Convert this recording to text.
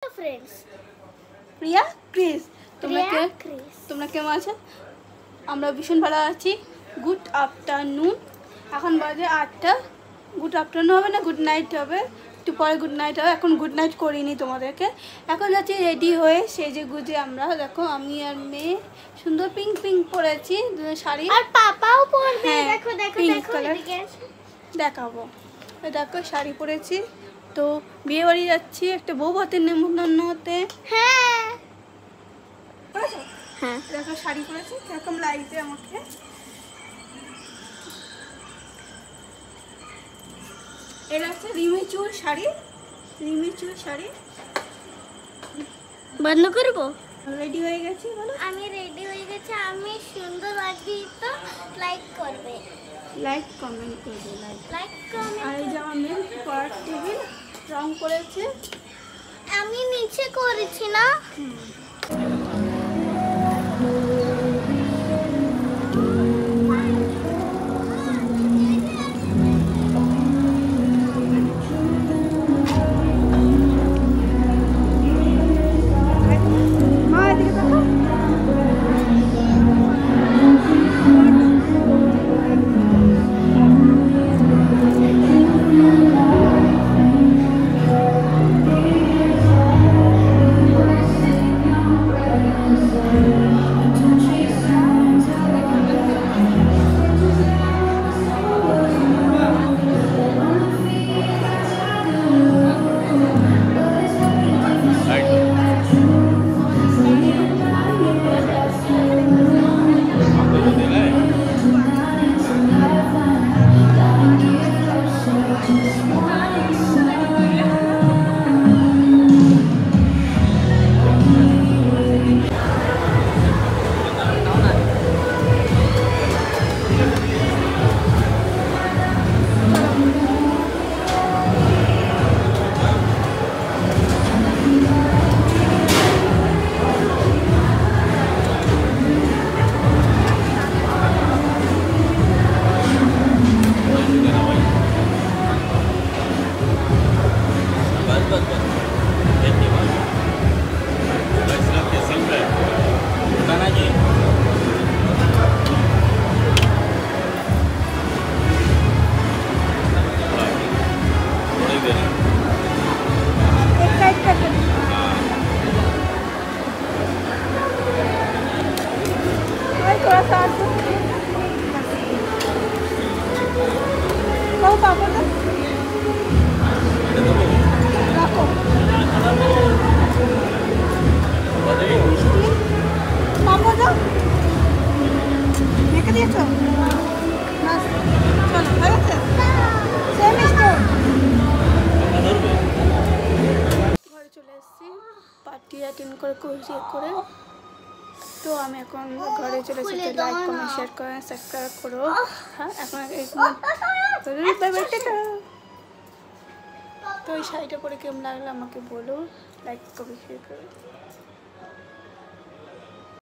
Friends প্রিয়া Chris তোমরা কেমন আছো? আমরা ভীষণ ভালো আছি। গুড আফটারনুন, এখন বাজে 8টা। গুড আফটারনুন হবে না, গুড নাইট হবে, একটু পরে গুড নাইট হবে। এখন গুড নাইট করিনি তোমাদেরকে। এখন যাচ্ছি রেডি হয়ে সেজে গুজে। আমরা দেখো আমি আর মেয়ে সুন্দর পিঙ্ক পিঙ্ক পরেছি শাড়ি, আর পাপাও পরবে। দেখো দেখো পিঙ্ক দেখো কালার এদিকে দেখাবো। দেখো শাড়ি পরেছি, তো বিয়ে বাড়ি যাচ্ছি একটা বউ ভাতের নেমন্তন্ন হতে। হ্যাঁ পরেছো? হ্যাঁ দেখো শাড়ি পরেছি, কিরকম লাগছে আমাকে। এটা হচ্ছে রিমিচুর শাড়ি, রিমিচুর শাড়ি। বন্ধ করব। রেডি হয়ে গেছি, বলো। আমি রেডি হয়ে গেছি, আমি সুন্দর লাগছি তো লাইক করবে, লাইক কমেন্ট করবে, লাইক কমেন্ট। আর এই যে আমার মেয়ে পড়ার টেবিল রং করেছে, আমি নিচে করেছি না। মা এদিকে দেখো। थोड़ा सा कहो पापा तो रखो पापा तो দেখে দিয়েছো বাস চলো হয়ে গেছে সেমিস্টার ঘরে চলে এসেছি পার্টি অ্যাটেন্ড করে করে। তো আমি এখন ঘরে চলে এসেছি। লাইক কমেন্ট শেয়ার করে সাবস্ক্রাইব করো। হ্যাঁ এখন তো এই শাড়িটা পরে কেমন লাগলো আমাকে বলো, লাইক কমেন্ট শেয়ার করো।